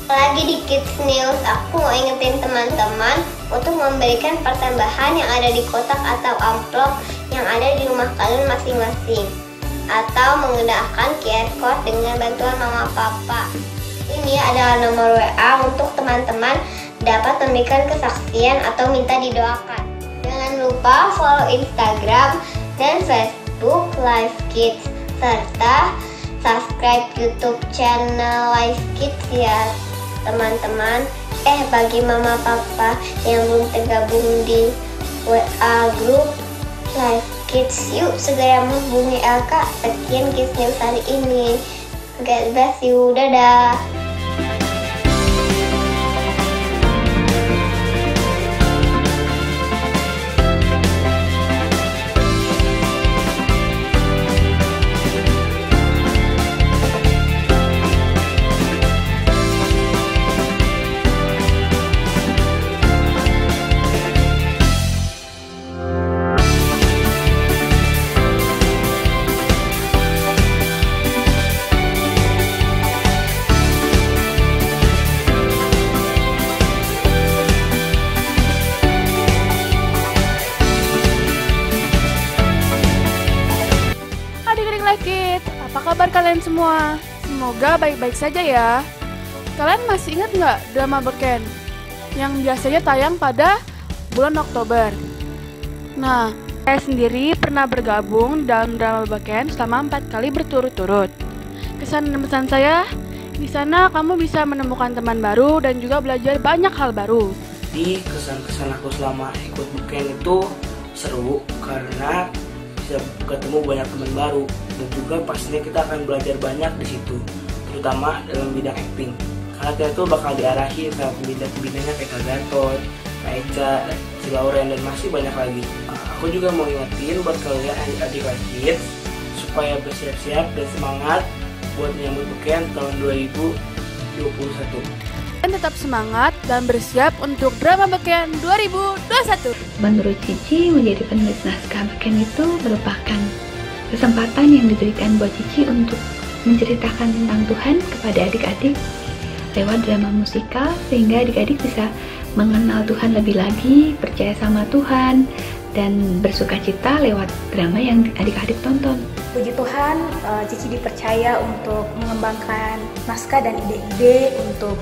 Lagi di Kids News, aku mau ingetin teman-teman untuk memberikan pertambahan yang ada di kotak atau amplop yang ada di rumah kalian masing-masing, atau menggunakan QR Code dengan bantuan mama papa. Ini adalah nomor WA untuk teman-teman dapat memberikan kesaksian atau minta didoakan. Jangan lupa follow Instagram dan Facebook Live Kids, serta subscribe YouTube channel Live Kids ya teman-teman. Bagi mama papa yang belum tergabung di WA Group Live Kids, yuk segera menghubungi Elka. Sekian Kids News hari ini. God bless you, dadah. Kids, apa kabar kalian semua? Semoga baik-baik saja ya. Kalian masih ingat nggak drama Beken yang biasanya tayang pada bulan Oktober? Nah, saya sendiri pernah bergabung dalam drama Beken selama 4 kali berturut-turut. Kesan dan pesan saya, di sana kamu bisa menemukan teman baru dan juga belajar banyak hal baru. Di kesan-kesan aku selama ikut Beken itu seru karena bisa ketemu banyak teman baru, dan juga pastinya kita akan belajar banyak di situ, terutama dalam bidang acting. Karena kita tuh bakal diarahi sama pembina-pembinanya kayak Kak Gatot, Kak Eca, si Lauren, dan masih banyak lagi. Aku juga mau ingetin buat kalian adik-adik Kids supaya bersiap-siap dan semangat buat menyambut Beken tahun 2021. Dan tetap semangat dan bersiap untuk drama Beken 2021. Menurut Cici, menjadi penulis naskah Beken itu merupakan kesempatan yang diberikan buat Cici untuk menceritakan tentang Tuhan kepada adik-adik lewat drama musikal, sehingga adik-adik bisa mengenal Tuhan lebih lagi, percaya sama Tuhan, dan bersuka cita lewat drama yang adik-adik tonton. Puji Tuhan, Cici dipercaya untuk mengembangkan naskah dan ide-ide untuk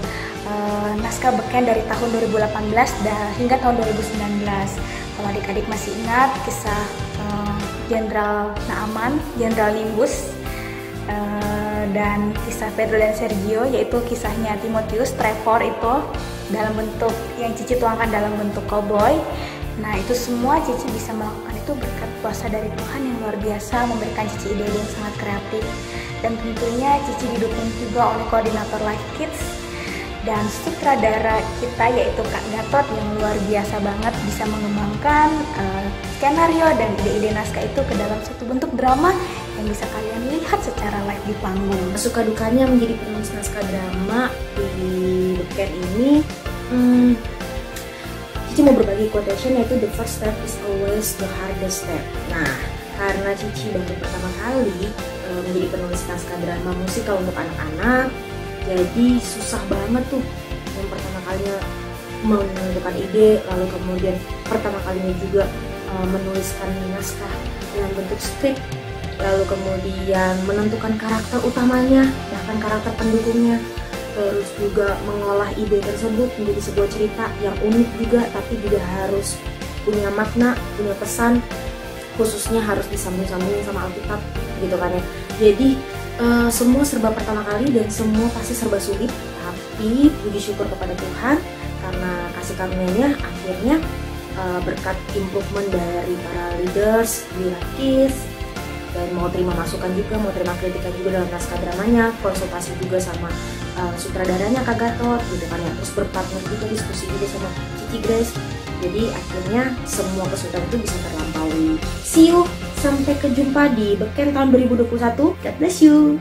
naskah Beken dari tahun 2018 hingga tahun 2019. Kalau adik-adik masih ingat kisah Jenderal Naaman, Jenderal Nimbus, dan kisah Pedro dan Sergio, yaitu kisahnya Timotius, Trevor itu dalam bentuk yang Cici tuangkan dalam bentuk cowboy. Nah, itu semua Cici bisa melakukan itu berkat kuasa dari Tuhan yang luar biasa, memberikan Cici ide-ide yang sangat kreatif. Dan tentunya Cici didukung juga oleh koordinator Live Kids dan sutradara kita yaitu Kak Gatot yang luar biasa banget bisa mengembangkan skenario dan ide-ide naskah itu ke dalam suatu bentuk drama yang bisa kalian lihat secara live di panggung. Suka dukanya menjadi penulis naskah drama di Beken ini, Cici mau berbagi quotation yaitu the first step is always the hardest step. Nah, karena Cici baru pertama kali menjadi penulis naskah drama musikal untuk anak-anak, jadi susah banget tuh yang pertama kalinya menentukan ide, lalu kemudian pertama kalinya juga menuliskan naskah dalam bentuk skrip, lalu kemudian menentukan karakter utamanya, bahkan karakter pendukungnya, terus juga mengolah ide tersebut menjadi sebuah cerita yang unik juga, tapi juga harus punya makna, punya pesan, khususnya harus disambung-sambungin sama Alkitab gitu kan ya. Jadi semua serba pertama kali dan semua pasti serba sulit, tapi puji syukur kepada Tuhan karena kasih karunia-Nya akhirnya berkat improvement dari para leaders di Kids, dan mau terima masukan juga, mau terima kritikan juga dalam naskah dramanya, konsultasi juga sama sutradaranya Kak Gatot gitu kan ya, terus berpartner juga, diskusi juga sama Cici Grace. Jadi akhirnya semua kesulitan itu bisa terlampaui. See you, sampai kejumpa di Beken tahun 2021. God bless you.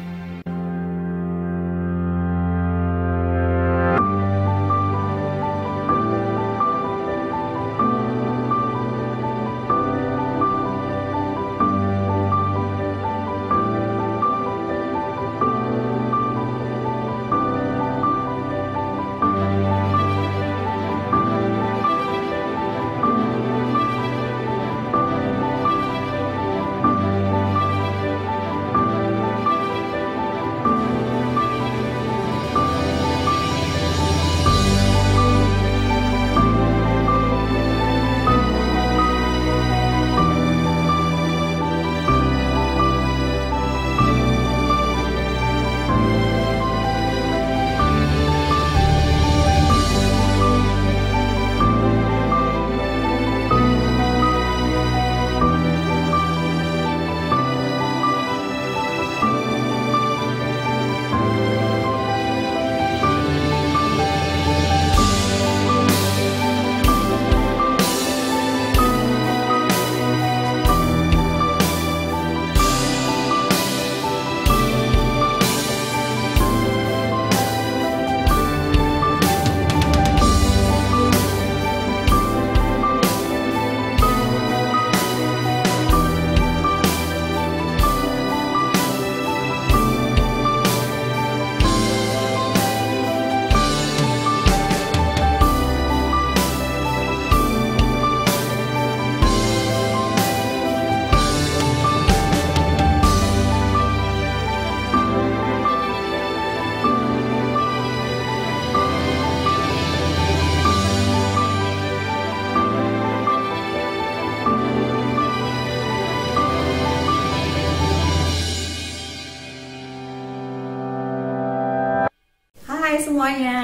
Hai semuanya,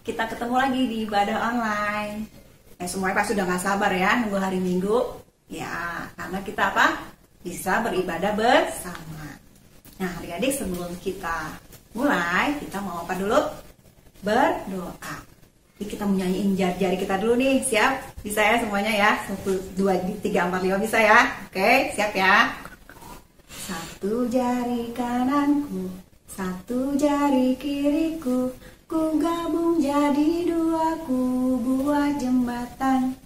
kita ketemu lagi di ibadah online. Semuanya pasti udah gak sabar ya nunggu hari Minggu. Ya, karena kita apa? Bisa beribadah bersama. Nah adik-adik, sebelum kita mulai, kita mau apa dulu? Berdoa. Jadi kita mau nyanyiin jari-jari kita dulu nih, siap? Bisa ya semuanya ya? 1, 2, 3, 4, 5 bisa ya? Oke, siap ya? Satu jari kananku, satu jari kiriku, ku gabung jadi dua, ku buat jembatan.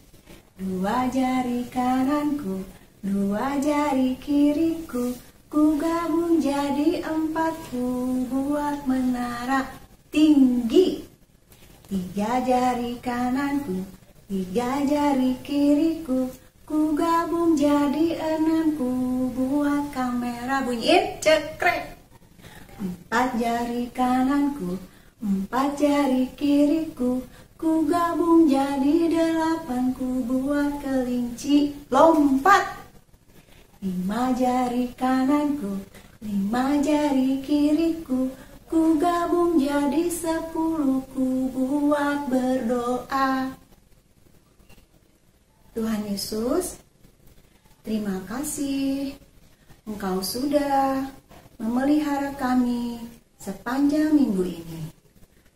Dua jari kananku, dua jari kiriku, ku gabung jadi 4, ku buat menara tinggi. Tiga jari kananku, tiga jari kiriku, ku gabung jadi 6, ku buat kamera bunyiin cekrek. 4 jari kananku, 4 jari kiriku, ku gabung jadi 8, ku buat kelinci lompat. 5 jari kananku, 5 jari kiriku, ku gabung jadi 10, ku buat berdoa. Tuhan Yesus, terima kasih Engkau sudah memelihara kami sepanjang minggu ini.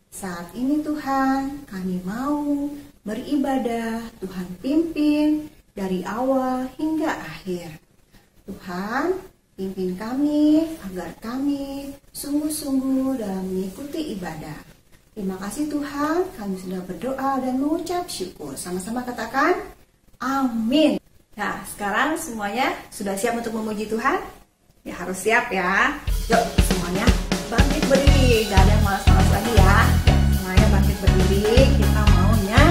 Saat ini Tuhan, kami mau beribadah. Tuhan pimpin dari awal hingga akhir. Tuhan, pimpin kami agar kami sungguh-sungguh dalam mengikuti ibadah. Terima kasih Tuhan, kami sudah berdoa dan mengucap syukur. Sama-sama katakan, amin. Nah, sekarang semuanya sudah siap untuk memuji Tuhan? Ya harus siap ya. Yuk semuanya bangkit berdiri. Gak ada yang malas-malas lagi ya. Semuanya bangkit berdiri. Kita maunya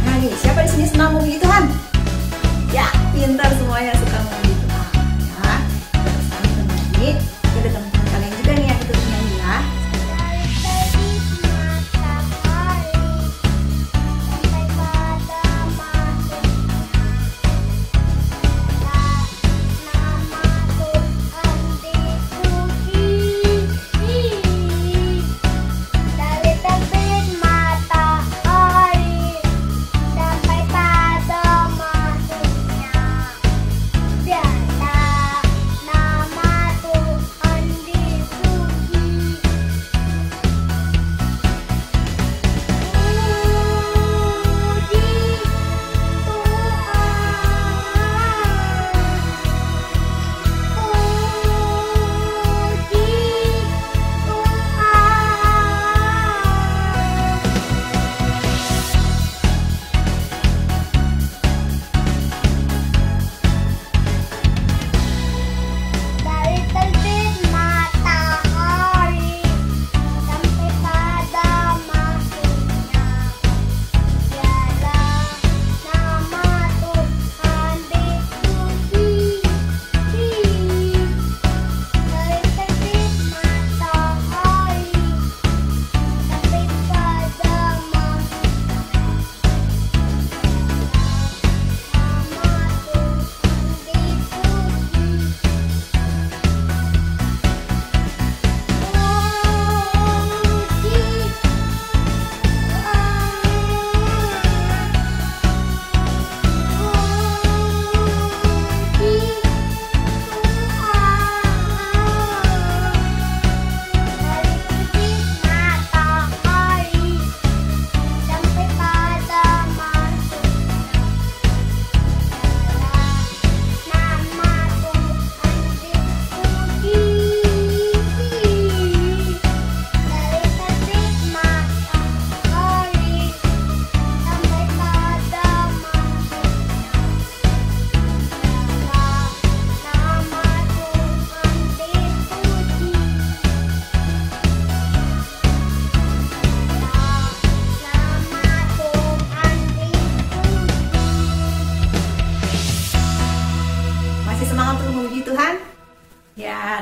nyanyi. Siapa di sini senang memuji Tuhan? Ya, pintar semuanya suka memuji Tuhan. Ya, terus kami menyanyi. Ada teman-teman kalian juga nih yang ikut menyanyi ya.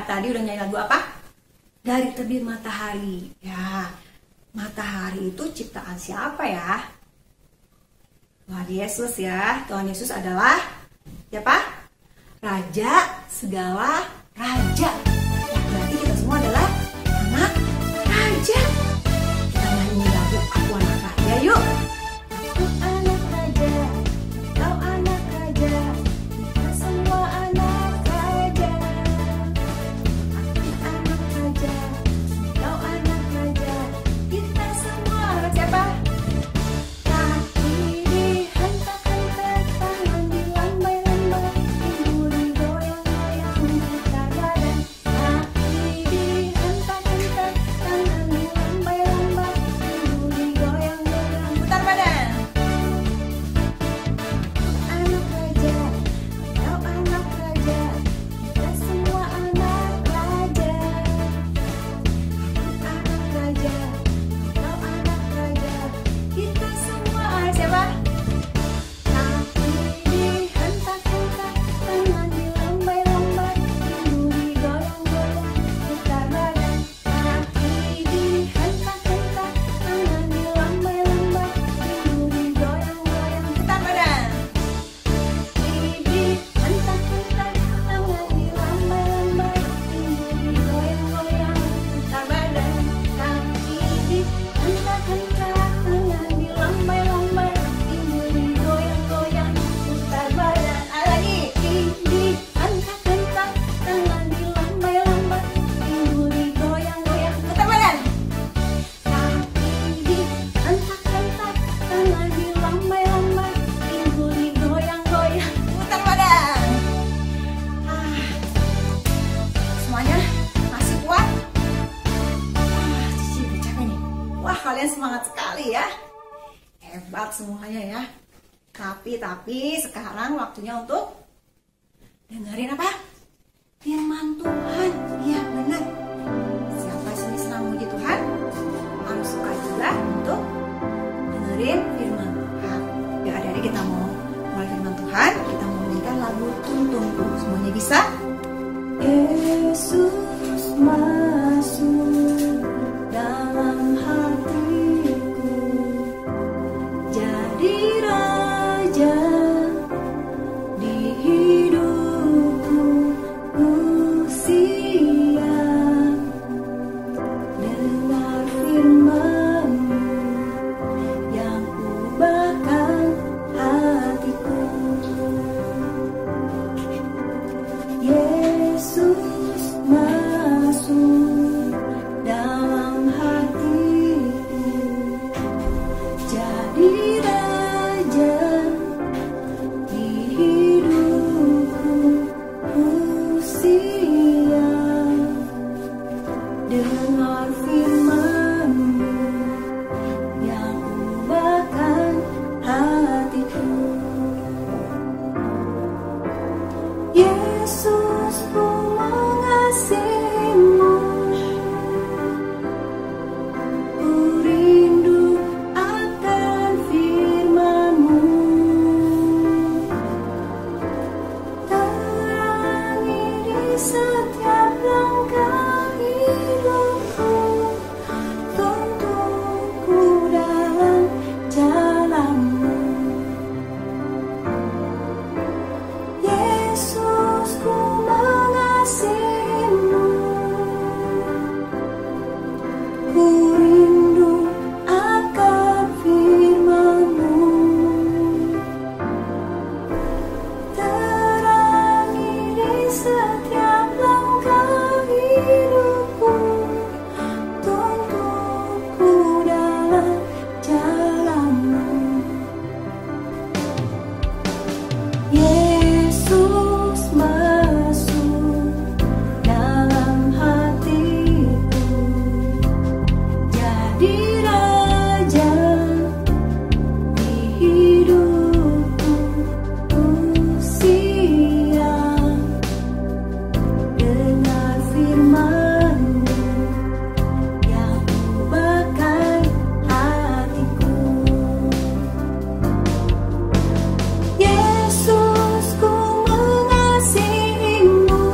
Tadi udah nyanyi lagu apa? Dari terbit matahari. Ya, matahari itu ciptaan siapa ya? Tuhan Yesus ya. Tuhan Yesus adalah siapa? Raja segala raja. Berarti kita semua adalah anak raja. Kita kalian semangat sekali ya. Hebat semuanya ya. Tapi sekarang waktunya untuk dengerin apa? Firman Tuhan. Iya benar. Siapa sini senang muji Tuhan? Harus suka juga untuk dengerin firman Tuhan. Ya adik-adik, kita mau mulai firman Tuhan. Kita mau menyanyikan lagu Tuntunku. Semuanya bisa? Yesus masuk dalam hatiku, jadi raja di hidupku. Ku siap dengar firman-Mu yang ubahkan hatiku. Yesus masuk dalam hatiku, jadi raja di hidupku. Ku siap dengar firman-Mu yang ubahkan hatiku. Yesus, ku mengasihi-Mu, ku rindu akan firman-Mu. Terangi di setiap langkah hidupku, tuntunku dalam jalan-Mu. Yesus, ku mengasihi-Mu, ku rindu akan firman-Mu. Terangi di setiap langkah hidupku, tuntunku dalam jalan-Mu. Yesus masuk dalam hatiku, jadi raja di hidupku. Ku siap dengar firman-Mu yang ubahkan hatiku. Yesus, ku mengasihi-Mu,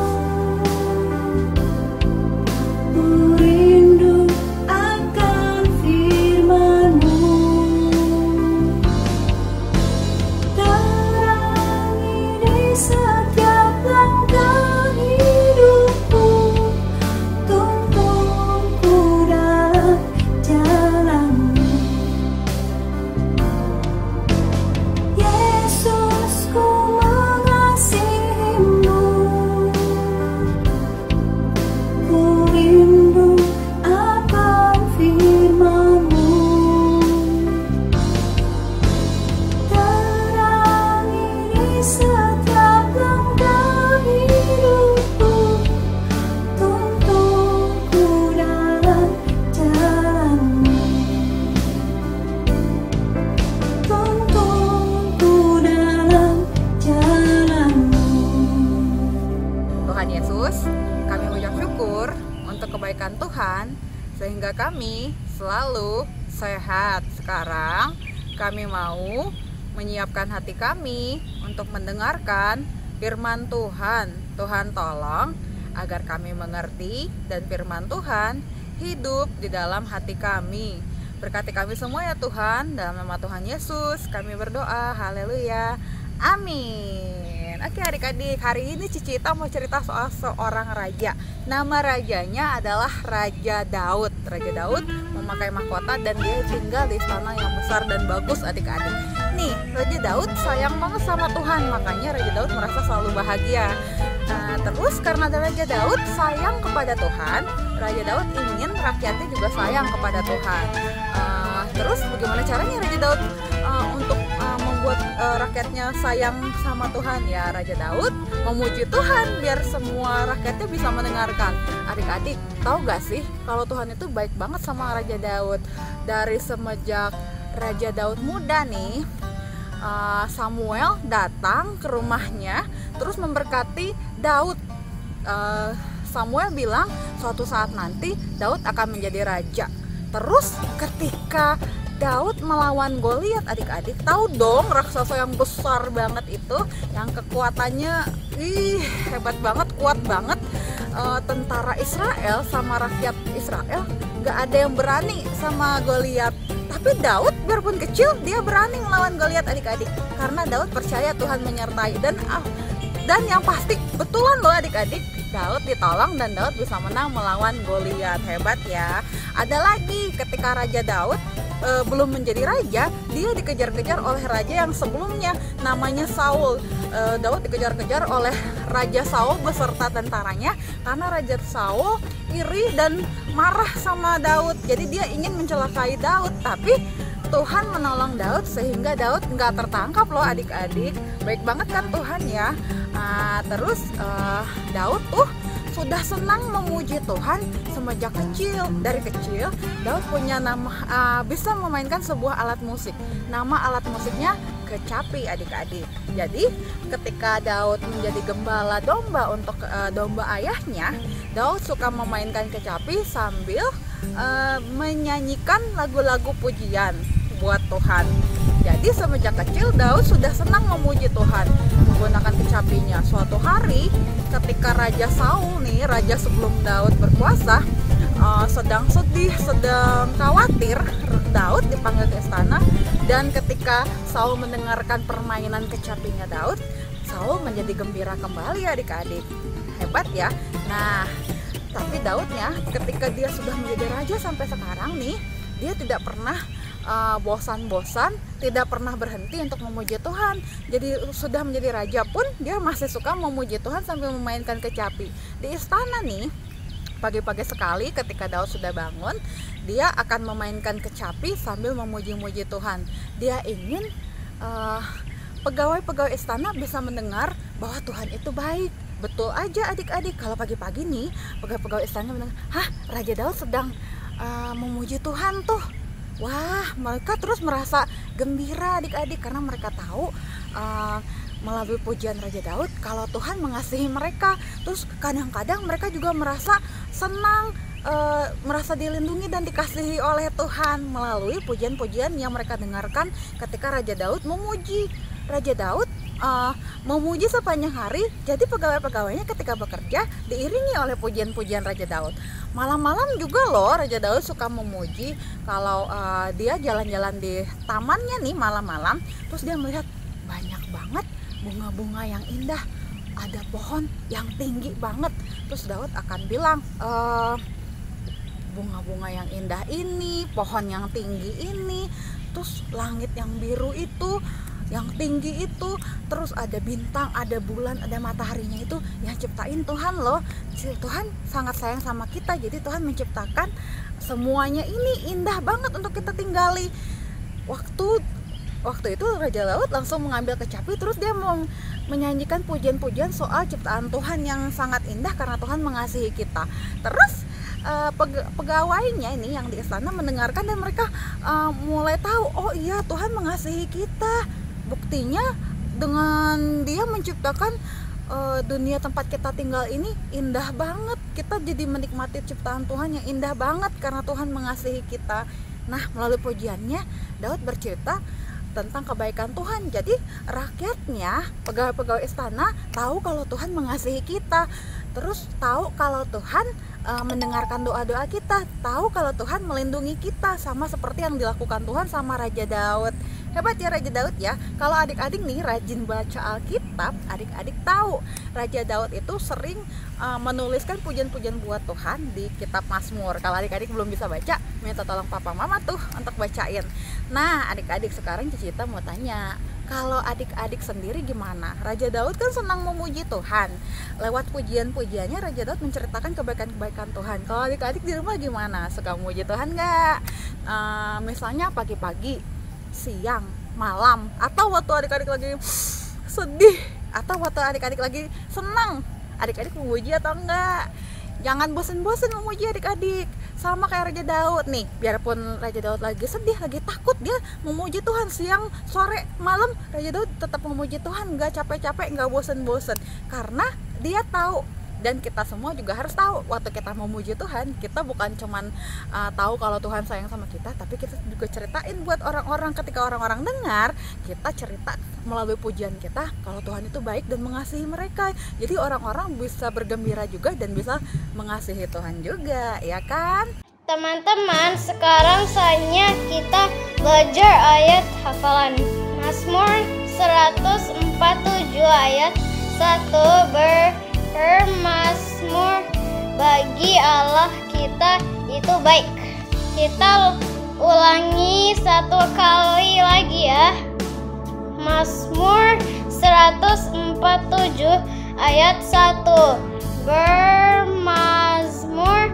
ku rindu akan firman-Mu. Terangi di setiap langkah hidupku, tuntunku dalam jalan-Mu. Yesus, ku mengasihi-Mu, ku rindu akan firman-Mu. Terangi di setiap langkah hidupku, tuntunku dalam jalan-Mu. Tuntunku dalam jalan-Mu. Tuhan Yesus, kami mengucap syukur untuk kebaikan Tuhan sehingga kami selalu sehat. Sekarang kami mau menyiapkan hati kami untuk mendengarkan firman Tuhan. Tuhan tolong agar kami mengerti dan firman Tuhan hidup di dalam hati kami. Berkati kami semua ya Tuhan, dalam nama Tuhan Yesus kami berdoa. Haleluya, amin. Oke adik-adik, hari ini Cici Ita mau cerita soal seorang raja. Nama rajanya adalah Raja Daud. Raja Daud memakai mahkota dan dia tinggal di istana yang besar dan bagus adik-adik. Nih, Raja Daud sayang banget sama Tuhan, makanya Raja Daud merasa selalu bahagia. Terus karena ada Raja Daud sayang kepada Tuhan, Raja Daud ingin rakyatnya juga sayang kepada Tuhan. Terus bagaimana caranya Raja Daud untuk membuat rakyatnya sayang sama Tuhan? Ya Raja Daud memuji Tuhan biar semua rakyatnya bisa mendengarkan. Adik-adik tahu gak sih kalau Tuhan itu baik banget sama Raja Daud? Dari semenjak Raja Daud muda nih, Samuel datang ke rumahnya terus memberkati Daud. Samuel bilang suatu saat nanti Daud akan menjadi raja. Terus ketika Daud melawan Goliat, adik-adik tahu dong raksasa yang besar banget itu, yang kekuatannya hebat banget, kuat banget. Tentara Israel sama rakyat Israel gak ada yang berani sama Goliat. Tapi Daud biarpun kecil dia berani melawan Goliat, adik-adik, karena Daud percaya Tuhan menyertai. Dan yang pasti betulan loh adik-adik, Daud ditolong dan Daud bisa menang melawan Goliat. Hebat ya. Ada lagi ketika Raja Daud belum menjadi raja, dia dikejar-kejar oleh raja yang sebelumnya namanya Saul. Daud dikejar-kejar oleh Raja Saul beserta tentaranya karena Raja Saul iri dan marah sama Daud. Jadi dia ingin mencelakai Daud, tapi Tuhan menolong Daud sehingga Daud nggak tertangkap loh adik-adik. Baik banget kan Tuhan ya. Terus Daud tuh sudah senang memuji Tuhan semenjak kecil. Dari kecil Daud punya nama, bisa memainkan sebuah alat musik. Nama alat musiknya kecapi, adik-adik. Jadi ketika Daud menjadi gembala domba untuk domba ayahnya, Daud suka memainkan kecapi sambil menyanyikan lagu-lagu pujian buat Tuhan. Jadi semenjak kecil Daud sudah senang memuji Tuhan menggunakan kecapinya. Suatu hari ketika Raja Saul nih, raja sebelum Daud berkuasa, sedang sedih, sedang khawatir, Daud dipanggil ke istana. Dan ketika Saul mendengarkan permainan kecapinya Daud, Saul menjadi gembira kembali adik-adik. Hebat ya. Nah, tapi Daudnya ketika dia sudah menjadi raja sampai sekarang nih, dia tidak pernah bosan-bosan, tidak pernah berhenti untuk memuji Tuhan. Jadi sudah menjadi raja pun dia masih suka memuji Tuhan sambil memainkan kecapi. Di istana nih, pagi-pagi sekali ketika Daud sudah bangun, dia akan memainkan kecapi sambil memuji-muji Tuhan. Dia ingin pegawai-pegawai istana bisa mendengar bahwa Tuhan itu baik. Betul aja adik-adik, kalau pagi-pagi nih pegawai-pegawai istana mendengar, Raja Daud sedang memuji Tuhan tuh. Wah, mereka terus merasa gembira adik-adik karena mereka tahu melalui pujian Raja Daud kalau Tuhan mengasihi mereka. Terus kadang-kadang mereka juga merasa senang, merasa dilindungi dan dikasihi oleh Tuhan melalui pujian-pujian yang mereka dengarkan ketika Raja Daud memuji. Raja Daud memuji sepanjang hari, jadi pegawai-pegawainya ketika bekerja diiringi oleh pujian-pujian Raja Daud. Malam-malam juga loh Raja Daud suka memuji. Kalau dia jalan-jalan di tamannya nih malam-malam, terus dia melihat banyak banget bunga-bunga yang indah, ada pohon yang tinggi banget. Terus Daud akan bilang, bunga-bunga yang indah ini, pohon yang tinggi ini, terus langit yang biru itu, yang tinggi itu, terus ada bintang, ada bulan, ada mataharinya, itu yang ciptain Tuhan loh. Tuhan sangat sayang sama kita, jadi Tuhan menciptakan semuanya ini indah banget untuk kita tinggali. Waktu itu Raja Daud langsung mengambil kecapi, terus dia mau menyanyikan pujian-pujian soal ciptaan Tuhan yang sangat indah karena Tuhan mengasihi kita. Terus pegawainya ini yang di istana mendengarkan dan mereka mulai tahu, oh iya Tuhan mengasihi kita. Buktinya dengan dia menciptakan dunia tempat kita tinggal ini indah banget. Kita jadi menikmati ciptaan Tuhan yang indah banget karena Tuhan mengasihi kita. Nah, melalui pujiannya Daud bercerita tentang kebaikan Tuhan. Jadi rakyatnya, pegawai-pegawai istana tahu kalau Tuhan mengasihi kita. Terus tahu kalau Tuhan mendengarkan doa-doa kita, tahu kalau Tuhan melindungi kita, sama seperti yang dilakukan Tuhan sama Raja Daud. Hebat ya Raja Daud ya. Kalau adik-adik nih rajin baca Alkitab, adik-adik tahu Raja Daud itu sering menuliskan pujian-pujian buat Tuhan di kitab Mazmur. Kalau adik-adik belum bisa baca, minta tolong papa mama tuh untuk bacain. Nah, adik-adik sekarang Cicita mau tanya, kalau adik-adik sendiri gimana? Raja Daud kan senang memuji Tuhan. Lewat pujian-pujiannya Raja Daud menceritakan kebaikan-kebaikan Tuhan. Kalau adik-adik di rumah gimana? Suka memuji Tuhan nggak? Misalnya pagi-pagi, siang, malam, atau waktu adik-adik lagi sedih, atau waktu adik-adik lagi senang. Adik-adik memuji atau enggak? Jangan bosen-bosen memuji adik-adik. Sama kayak Raja Daud nih, biarpun Raja Daud lagi sedih, lagi takut, dia memuji Tuhan siang, sore, malam. Raja Daud tetap memuji Tuhan, nggak capek-capek, nggak bosen-bosen, karena dia tahu. Dan kita semua juga harus tahu, waktu kita memuji Tuhan, kita bukan cuman tahu kalau Tuhan sayang sama kita, tapi kita juga ceritain buat orang-orang. Ketika orang-orang dengar, kita cerita melalui pujian kita kalau Tuhan itu baik dan mengasihi mereka. Jadi orang-orang bisa bergembira juga dan bisa mengasihi Tuhan juga, ya kan? Teman-teman, sekarang saatnya kita belajar ayat hafalan. Mazmur 147 ayat 1 bermazmur bagi Allah kita itu baik. Kita ulangi satu kali lagi ya. Mazmur 147 ayat 1 bermazmur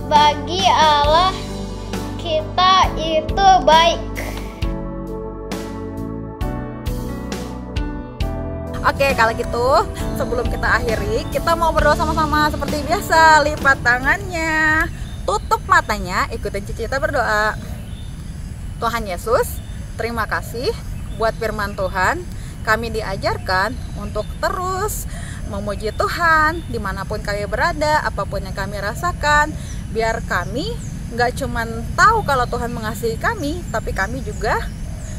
bagi Allah kita itu baik. Oke, kalau gitu sebelum kita akhiri, kita mau berdoa sama-sama seperti biasa. Lipat tangannya, tutup matanya, ikutin Cici kita berdoa. Tuhan Yesus, terima kasih buat firman Tuhan. Kami diajarkan untuk terus memuji Tuhan dimanapun kami berada, apapun yang kami rasakan. Biar kami gak cuman tahu kalau Tuhan mengasihi kami, tapi kami juga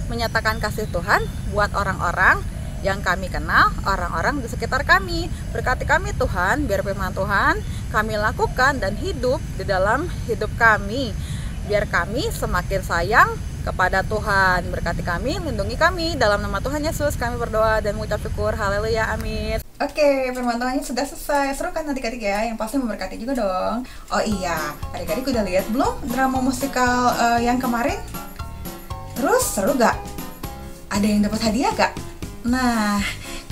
menyatakan kasih Tuhan buat orang-orang yang kami kenal, orang-orang di sekitar kami. Berkati kami Tuhan, biar firman Tuhan kami lakukan dan hidup di dalam hidup kami. Biar kami semakin sayang kepada Tuhan. Berkati kami, lindungi kami. Dalam nama Tuhan Yesus kami berdoa dan mengucap syukur. Haleluya, amin. Oke, firman Tuhannya sudah selesai. Seru kan adik-adik ya? Yang pasti memberkati juga dong. Oh iya, adik-adik udah lihat belum drama musikal yang kemarin? Terus seru gak? Ada yang dapat hadiah gak? Nah,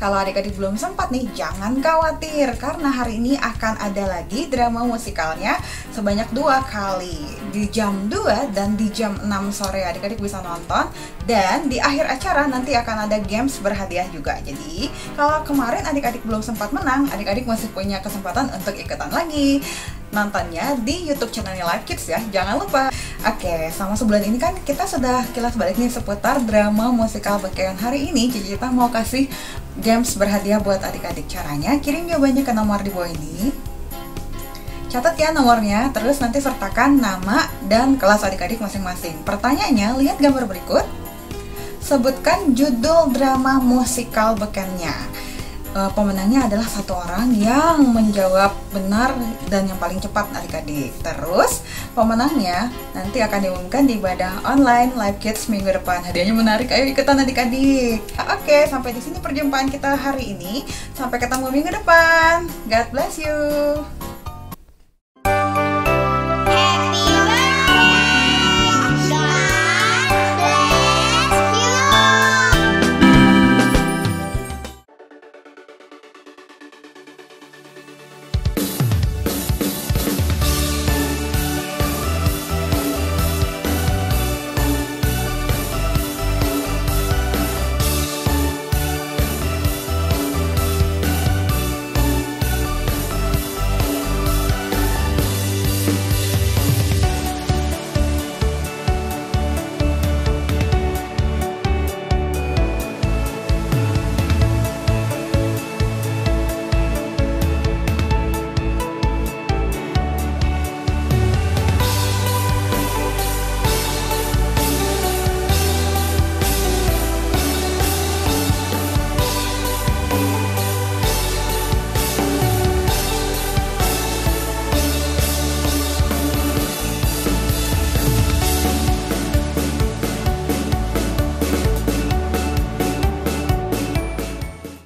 kalau adik-adik belum sempat nih, jangan khawatir, karena hari ini akan ada lagi drama musikalnya sebanyak 2 kali, di jam 2 dan di jam 6 sore. Adik-adik bisa nonton, dan di akhir acara nanti akan ada games berhadiah juga. Jadi kalau kemarin adik-adik belum sempat menang, adik-adik masih punya kesempatan untuk ikutan lagi. Nontonnya di YouTube channelnya Live Kids ya, jangan lupa. Oke, sama sebulan ini kan kita sudah kilas balik nih seputar drama musikal Bekayun. Hari ini Cici kita mau kasih games berhadiah buat adik-adik. Caranya kirim jawabannya ke nomor di bawah ini. Catat ya nomornya, terus nanti sertakan nama dan kelas adik-adik masing-masing. Pertanyaannya, lihat gambar berikut. Sebutkan judul drama musikal Bekayunnya. Pemenangnya adalah 1 orang yang menjawab benar dan yang paling cepat adik-adik. Terus pemenangnya nanti akan diumumkan di ibadah online Live Kids minggu depan. Hadiahnya menarik, ayo ikutan adik-adik. Oke, sampai di sini perjumpaan kita hari ini. Sampai ketemu minggu depan. God bless you.